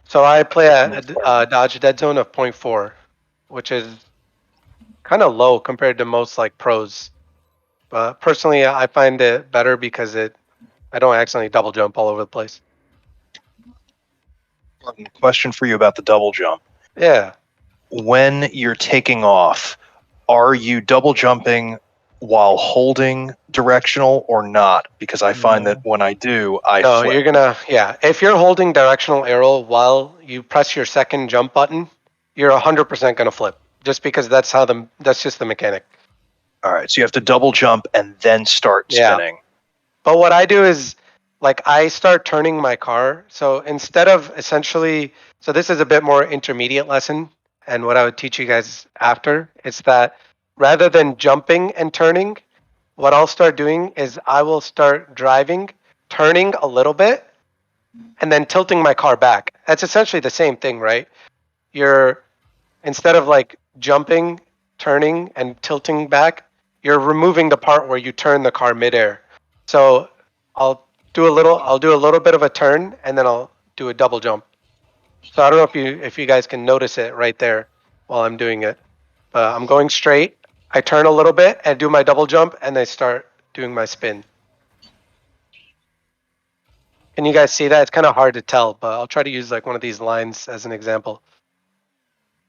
So I play a dodge dead zone of 0.4, which is kind of low compared to most like pros. But personally, I find it better because I don't accidentally double jump all over the place. Question for you about the double jump. Yeah. When you're taking off, are you double jumping while holding directional or not? Because I find that when I do, I No, flip. you're gonna, yeah. If you're holding directional air roll while you press your second jump button, you're 100% gonna flip. Just because that's just the mechanic. All right, so you have to double jump and then start spinning. But what I do is, like, I start turning my car. So instead of essentially, so this is a bit more intermediate lesson, and what I would teach you guys after, it's that rather than jumping and turning, what I'll start doing is I will start driving, turning a little bit, and then tilting my car back. That's essentially the same thing, right? You're instead of like jumping, turning, and tilting back, you're removing the part where you turn the car midair. So I'll do a little bit of a turn, and then I'll do a double jump. So I don't know if you guys can notice it right there while I'm doing it. I'm going straight. I turn a little bit and do my double jump, and I start doing my spin. Can you guys see that? It's kind of hard to tell, but I'll try to use like one of these lines as an example.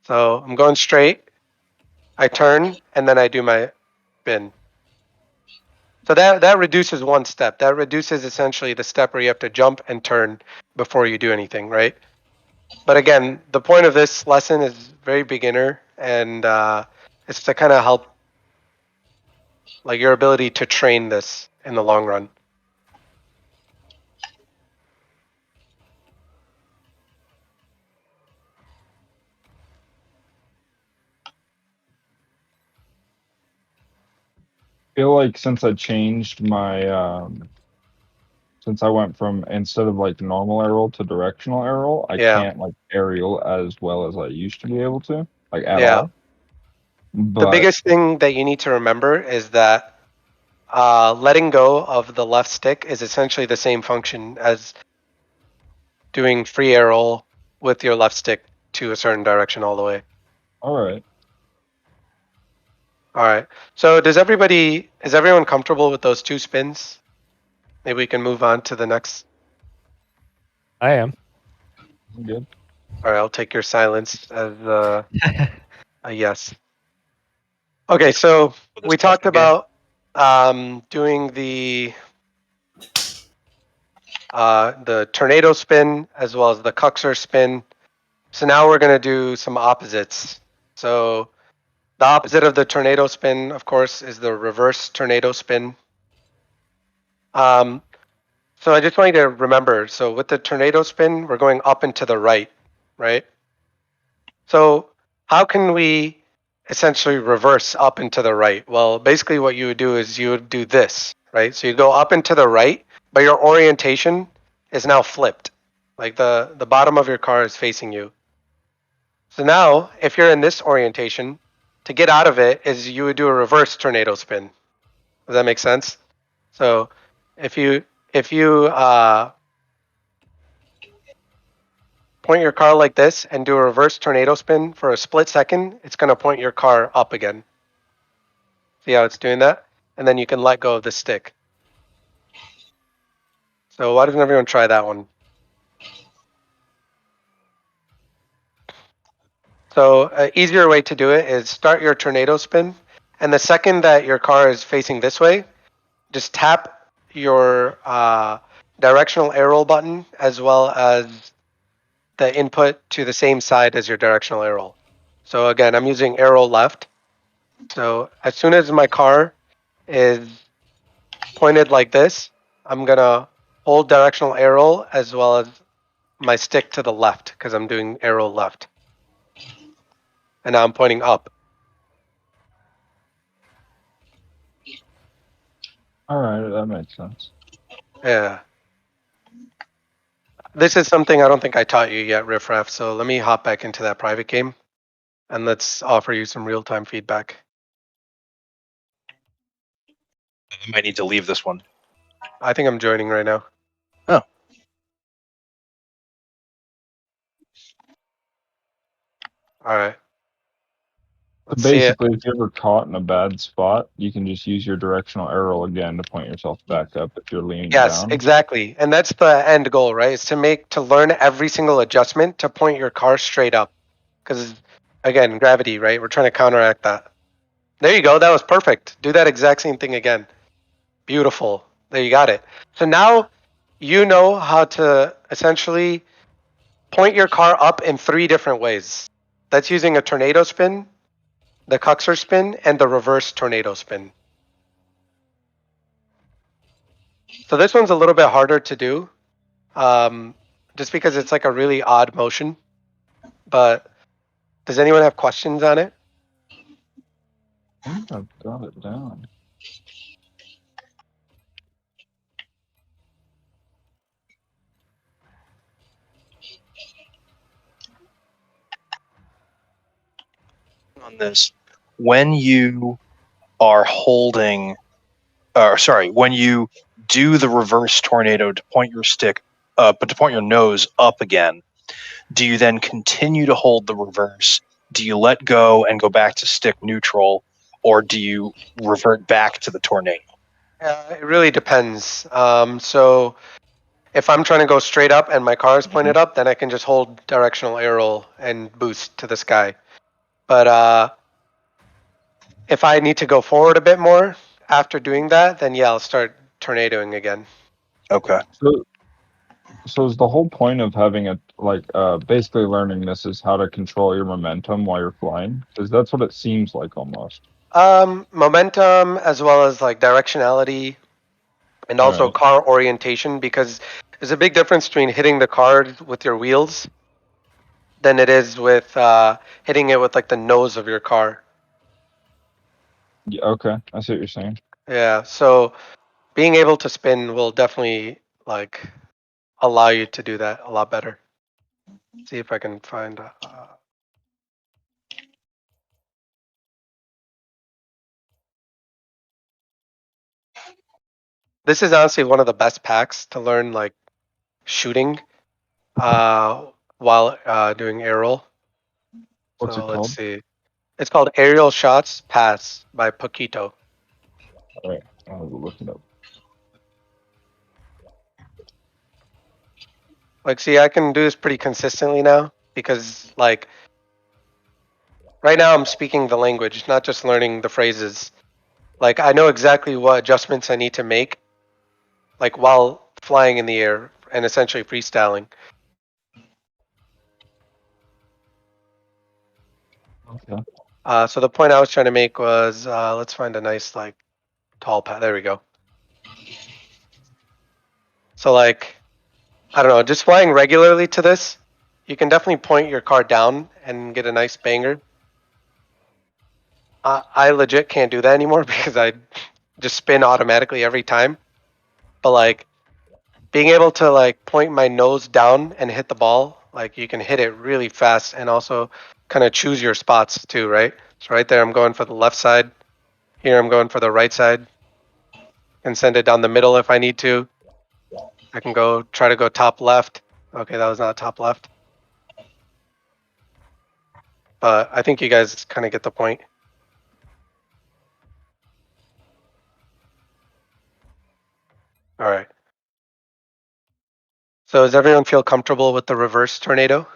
So I'm going straight. I turn, and then I do my spin. So that reduces one step. That reduces essentially the step where you have to jump and turn before you do anything, right? But again, the point of this lesson is very beginner, and it's to kind of help like your ability to train this in the long run. I feel like since I changed my since I went from instead of like normal air roll to directional air roll, I can't like aerial as well as I used to be able to, like at all. But the biggest thing that you need to remember is that letting go of the left stick is essentially the same function as doing free air roll with your left stick to a certain direction all the way. All right. All right. So is everyone comfortable with those 2 spins? Maybe we can move on to the next. I am. I'm good. All right, I'll take your silence as a yes. Okay, so we talked about doing the tornado spin as well as the Cucker spin. So now we're going to do some opposites. So the opposite of the tornado spin, of course, is the reverse tornado spin. So I just want you to remember, so with the tornado spin, we're going up and to the right, right? So how can we essentially reverse up and to the right? Well, basically what you would do is you would do this, right? So you go up and to the right, but your orientation is now flipped. Like the bottom of your car is facing you. So now, if you're in this orientation, to get out of it is you would do a reverse tornado spin. Does that make sense? So if you point your car like this and do a reverse tornado spin for a split second, it's going to point your car up again. See how it's doing that? And then you can let go of the stick. So why doesn't everyone try that one? So an easier way to do it is start your tornado spin, and the second that your car is facing this way, just tap your directional air roll button as well as the input to the same side as your directional air roll. So again, I'm using air roll left. So as soon as my car is pointed like this, I'm gonna hold directional air roll as well as my stick to the left because I'm doing air roll left. And now I'm pointing up. All right, that makes sense. Yeah. This is something I don't think I taught you yet, Riffraff. So let me hop back into that private game and let's offer you some real-time feedback. I might need to leave this one. I think I'm joining right now. Oh. All right. Let's Basically, if you're ever caught in a bad spot, you can just use your directional air roll again to point yourself back up if you're leaning down. Yes, exactly. And that's the end goal, right? Is to learn every single adjustment to point your car straight up. Because again, gravity, right? We're trying to counteract that. There you go. That was perfect. Do that exact same thing again. Beautiful. There you got it. So now you know how to essentially point your car up in 3 different ways. That's using a tornado spin, the Cucker spin, and the reverse tornado spin. So this one's a little bit harder to do, just because it's like a really odd motion. But does anyone have questions on it? I think I've got it down. On this, when you are holding, when you do the reverse tornado to point your stick up, but to point your nose up again, do you then continue to hold the reverse? Do you let go and go back to stick neutral, or do you revert back to the tornado? It really depends. So if I'm trying to go straight up and my car is pointed up, then I can just hold directional air roll and boost to the sky. But if I need to go forward a bit more after doing that, then yeah, I'll start tornadoing again. Okay. So is the whole point of having basically learning this is how to control your momentum while you're flying? Because that's what it seems like almost. Momentum as well as like directionality and also car orientation, because there's a big difference between hitting the car with your wheels than it is with hitting it with like the nose of your car. Yeah, okay, I see what you're saying. Yeah, so being able to spin will definitely like allow you to do that a lot better. See if I can find. This is honestly one of the best packs to learn like shooting, while doing air roll. What's it So called? let's see. It's called Aerial Shots Pass by Paquito. All right, I'll look it up. Like, see, I can do this pretty consistently now because, like, right now I'm speaking the language, not just learning the phrases. Like, I know exactly what adjustments I need to make, like, while flying in the air and essentially freestyling. Okay. So the point I was trying to make was, let's find a nice, like, tall path. There we go. So, like, I don't know, just flying regularly to this, you can definitely point your car down and get a nice banger. I legit can't do that anymore because I just spin automatically every time. But like being able to like point my nose down and hit the ball, like you can hit it really fast and also kind of choose your spots too, right? So right there, I'm going for the left side. Here, I'm going for the right side. And send it down the middle if I need to. I can go try to go top left. Okay, that was not top left. But I think you guys kind of get the point. All right. So does everyone feel comfortable with the reverse tornado?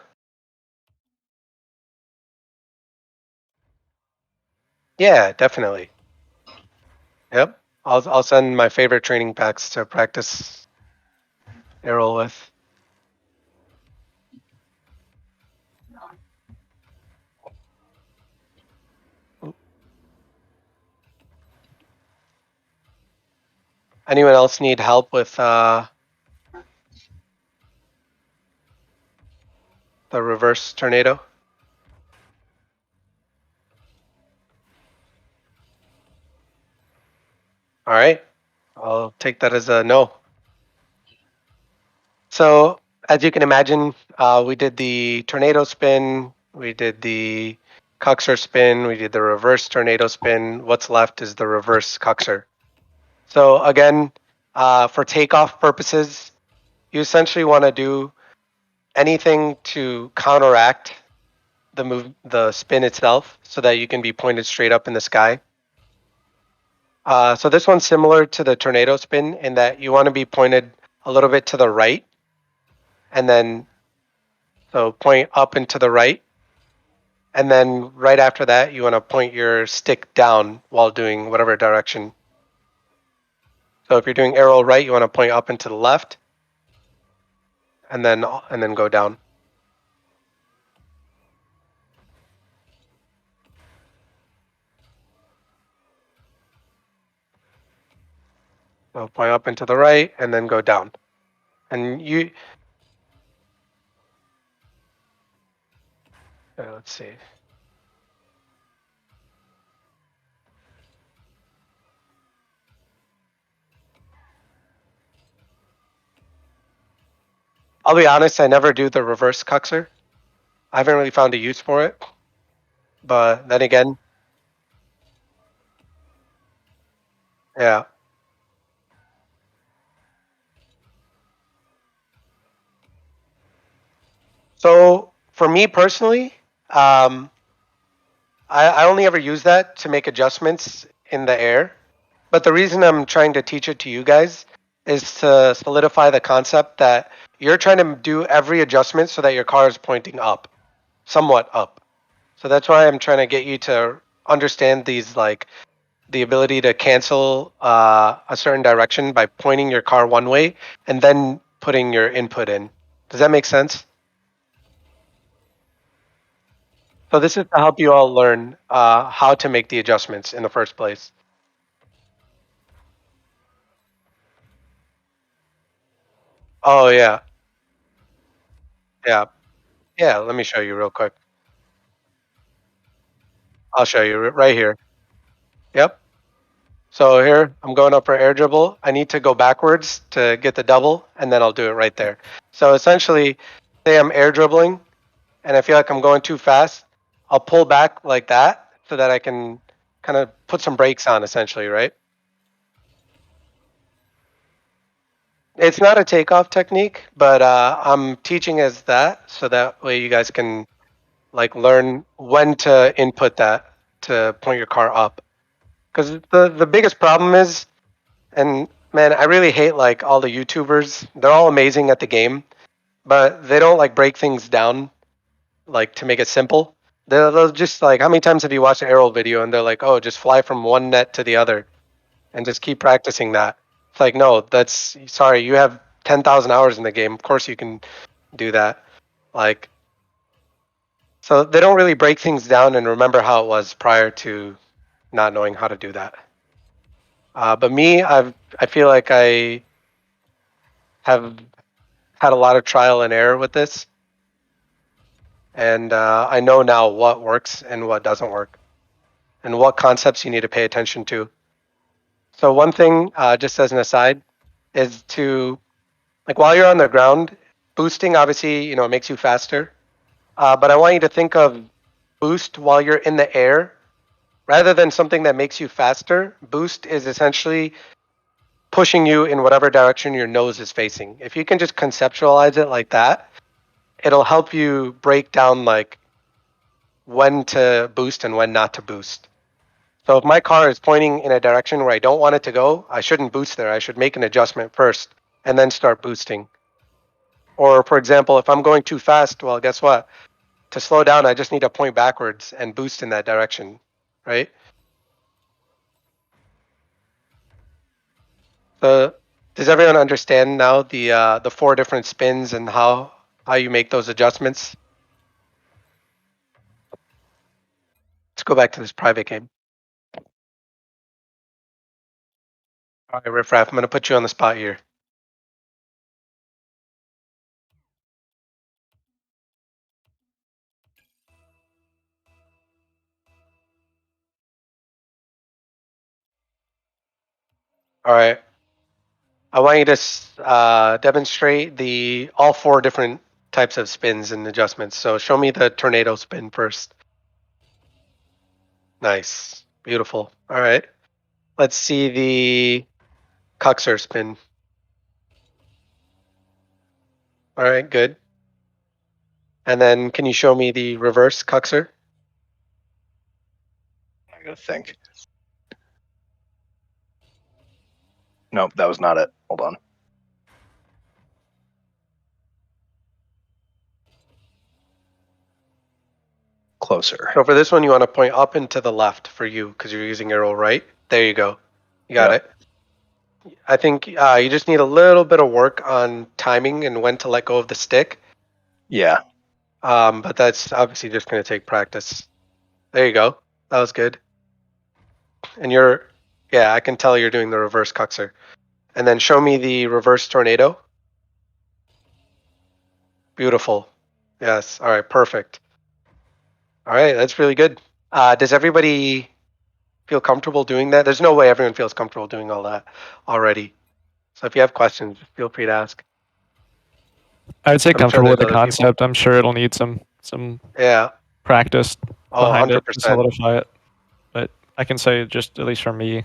Yeah, definitely. Yep. I'll send my favorite training packs to practice air roll with. Anyone else need help with the reverse tornado? All right. I'll take that as a no. So as you can imagine, we did the tornado spin, we did the Cucker spin, we did the reverse tornado spin. What's left is the reverse Cucker. So again, for takeoff purposes, you essentially want to do anything to counteract the spin itself, so that you can be pointed straight up in the sky. So this one's similar to the tornado spin in that you want to be pointed a little bit to the right, and then so point up and to the right, and then right after that you want to point your stick down while doing whatever direction. So if you're doing air roll right, you want to point up and to the left, and then go down. So point up and to the right, and then go down. And you, let's see. I'll be honest, I never do the reverse Cucker. I haven't really found a use for it. But then again, yeah. So for me personally, I only ever use that to make adjustments in the air. But the reason I'm trying to teach it to you guys is to solidify the concept that you're trying to do every adjustment so that your car is pointing up, somewhat up. So that's why I'm trying to get you to understand these, like the ability to cancel a certain direction by pointing your car one way and then putting your input in. Does that make sense? So this is to help you all learn how to make the adjustments in the first place. Oh yeah, yeah, yeah. Let me show you real quick. I'll show you right here. Yep. So here I'm going up for air dribble. I need to go backwards to get the double, and then I'll do it right there. So essentially, say I'm air dribbling, and I feel like I'm going too fast. I'll pull back like that so that I can kind of put some brakes on, essentially, right? It's not a takeoff technique, but I'm teaching as that, so that way you guys can like learn when to input that to point your car up. Because the biggest problem is, and man, I really hate like all the YouTubers. They're all amazing at the game, but they don't like break things down like to make it simple. They'll just like, how many times have you watched an air roll video and they're like, oh, just fly from one net to the other and just keep practicing that. It's like, no, that's sorry, you have 10,000 hours in the game. Of course you can do that. Like, so they don't really break things down and remember how it was prior to not knowing how to do that. But me, I feel like I have had a lot of trial and error with this, and I know now what works and what doesn't work, and what concepts you need to pay attention to. So one thing, just as an aside, is to like while you're on the ground, boosting obviously it makes you faster, but I want you to think of boost while you're in the air rather than something that makes you faster. Boost is essentially pushing you in whatever direction your nose is facing. If you can just conceptualize it like that, it'll help you break down like when to boost and when not to boost. So if my car is pointing in a direction where I don't want it to go, I shouldn't boost there. I should make an adjustment first and then start boosting. Or for example, if I'm going too fast, well, guess what? To slow down, I just need to point backwards and boost in that direction, right? So does everyone understand now the 4 different spins and how you make those adjustments? Let's go back to this private game. All right, Riff Raff, I'm going to put you on the spot here. All right. I want you to demonstrate all 4 different types of spins and adjustments. So show me the tornado spin first. Nice. Beautiful. All right. Let's see the Cucker spin. All right, good. And then can you show me the reverse Cucker? I gotta think. Nope, that was not it. Hold on. Closer. So for this one, you want to point up and to the left for you because you're using arrow right. There you go. You got it. I think you just need a little bit of work on timing and when to let go of the stick. Yeah. But that's obviously just going to take practice. There you go. That was good. And I can tell you're doing the reverse Cucker. And then show me the reverse tornado. Beautiful. Yes. All right. Perfect. All right. That's really good. Does everybody feel comfortable doing that? There's no way everyone feels comfortable doing all that already. So if you have questions, feel free to ask. I would say comfortable with the concept. People. I'm sure it'll need some practice behind 100%. it to solidify it. But I can say just at least for me,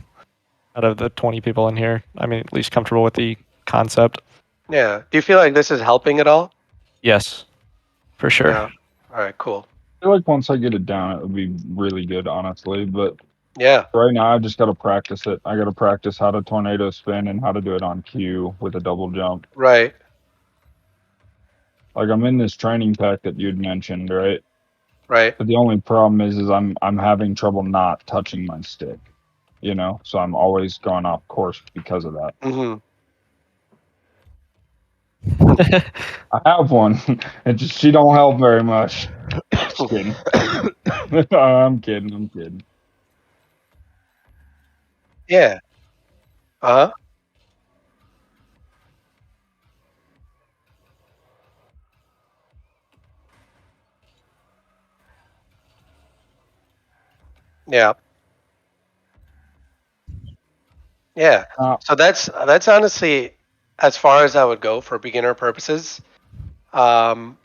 out of the 20 people in here, I'm at least comfortable with the concept. Yeah. Do you feel like this is helping at all? Yes, for sure. Yeah. All right, cool. I feel like once I get it down, it would be really good, honestly. But yeah, right now I just got to practice it. I got to practice how to tornado spin and how to do it on cue with a double jump. Right. Like I'm in this training pack that you'd mentioned, right? Right. But the only problem is I'm having trouble not touching my stick, so I'm always going off course because of that. Mm-hmm. I have one. She don't help very much. Just kidding. I'm kidding. Yeah. Uh-huh. Yeah. Yeah. So that's honestly as far as I would go for beginner purposes. There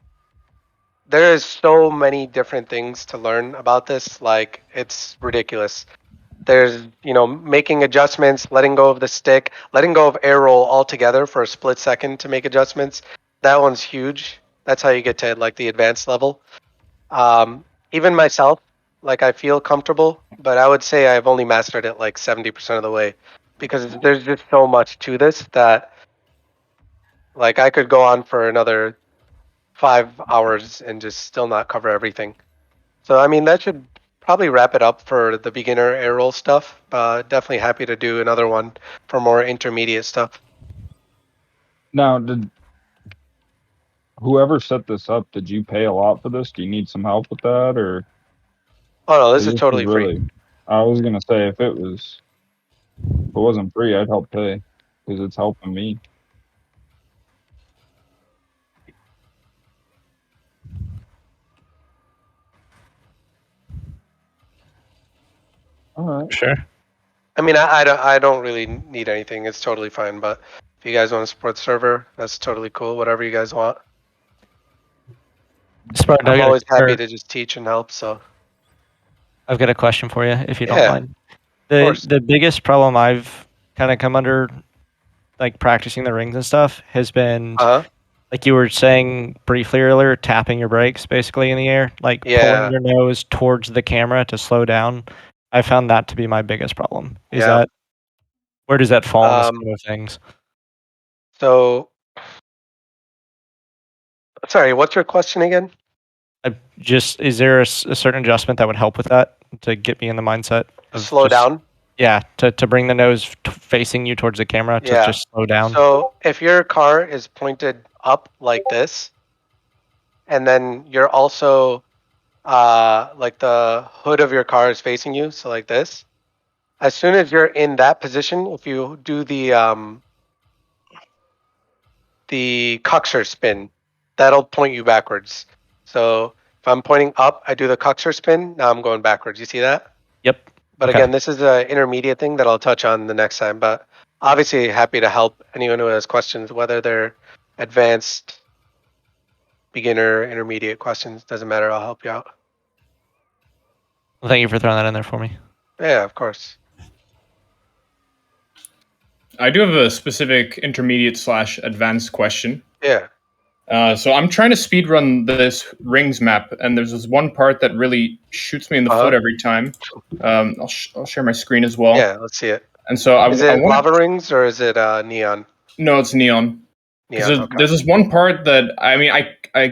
is so many different things to learn about this. Like it's ridiculous. There's, making adjustments, letting go of the stick, letting go of air roll altogether for a split second to make adjustments. That one's huge. That's how you get to like the advanced level. Even myself, like I feel comfortable, but I would say I've only mastered it like 70% of the way because there's just so much to this that like I could go on for another 5 hours and just still not cover everything. So I mean that should probably wrap it up for the beginner air roll stuff. Definitely happy to do another one for more intermediate stuff. Now, did whoever set this up, did you pay a lot for this? Do you need some help with that, or? Oh no, this is totally really free. I was gonna say if it wasn't free, I'd help pay because it's helping me. All right. Sure. I mean, I don't really need anything. It's totally fine. But if you guys want to support the server, that's totally cool. Whatever you guys want. Spartan, I'm always happy to just teach and help. So I've got a question for you, if you don't Yeah, mind. of course. The biggest problem I've kind of come under, like practicing the rings and stuff, has been like you were saying briefly earlier, tapping your brakes basically in the air, like pulling your nose towards the camera to slow down. I found that to be my biggest problem. Is that where does that fall in the scheme of things? So, sorry, what's your question again? Is there a certain adjustment that would help with that to get me in the mindset of slow down? Yeah, to bring the nose facing you towards the camera to just slow down. So if your car is pointed up like this, and then you're also like the hood of your car is facing you, so like this. As soon as you're in that position, if you do the Cucker spin, that'll point you backwards. So if I'm pointing up, I do the Cucker spin. Now I'm going backwards. You see that? Yep. But again, this is an intermediate thing that I'll touch on the next time. But obviously, happy to help anyone who has questions, whether they're advanced, beginner, intermediate questions. Doesn't matter. I'll help you out. Well, thank you for throwing that in there for me. Yeah, of course. I do have a specific intermediate/advanced question. Yeah. So I'm trying to speedrun this rings map, and there's this one part that really shoots me in the foot every time. I'll share my screen as well. Yeah, let's see it. And so is it lava rings or is it neon? No, it's neon. Neon. There's this one part that I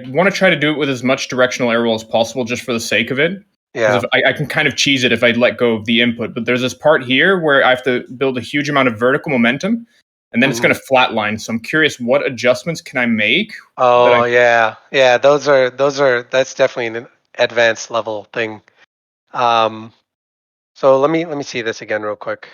want to try to do it with as much directional air roll as possible, just for the sake of it. Yeah. Because I can kind of cheese it if I let go of the input. But there's this part here where I have to build a huge amount of vertical momentum, and then it's going to flatline. So I'm curious, what adjustments can I make? Oh yeah. Those are that's definitely an advanced level thing. So let me see this again real quick.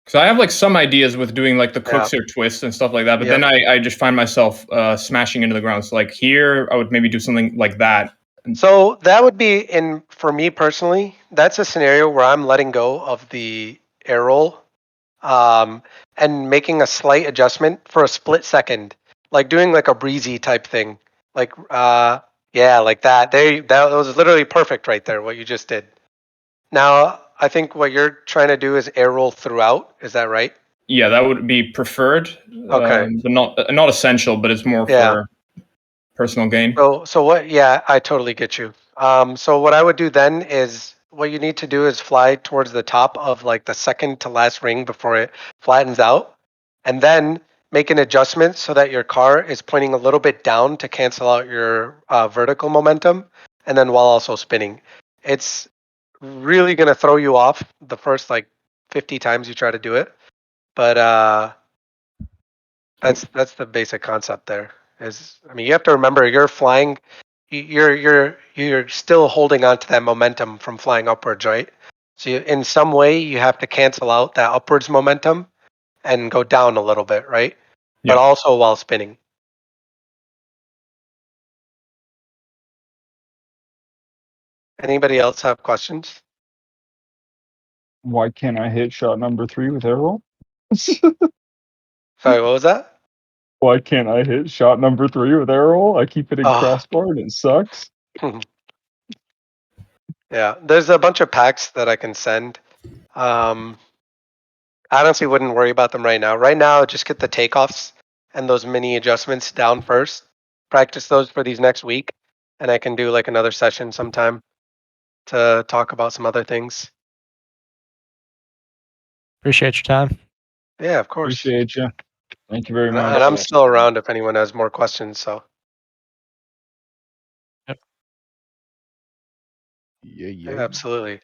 Because I have like some ideas with doing like the Cucker twist and stuff like that, but then I just find myself smashing into the ground. So like here, I would maybe do something like that. So that would be for me personally, that's a scenario where I'm letting go of the air roll, and making a slight adjustment for a split second, like doing like a breezy type thing, like like that. That was literally perfect right there. What you just did. Now I think what you're trying to do is air roll throughout. Is that right? Yeah, that would be preferred. Okay. But not essential, but it's more for personal gain. So what? Yeah, I totally get you. So what I would do then is what you need to do is fly towards the top of like the second to last ring before it flattens out, and then make an adjustment so that your car is pointing a little bit down to cancel out your vertical momentum, and then while also spinning. It's really gonna throw you off the first like 50 times you try to do it, but that's the basic concept there. I mean, you have to remember you're flying, you're still holding on to that momentum from flying upwards, right? So in some way you have to cancel out that upwards momentum and go down a little bit, right? But also while spinning. Anybody else have questions? Why can't I hit shot number 3 with air roll? Sorry, what was that? Why can't I hit shot number 3 with air roll? I keep hitting crossbar and it sucks. Yeah, there's a bunch of packs that I can send I honestly wouldn't worry about them right now. Right now, just get the takeoffs and those mini adjustments down first. Practice those for these next week, and I can do like another session sometime to talk about some other things. Appreciate your time. Yeah, of course. Appreciate you. Thank you very much. And I'm still around if anyone has more questions. So. Yeah, Yeah, absolutely.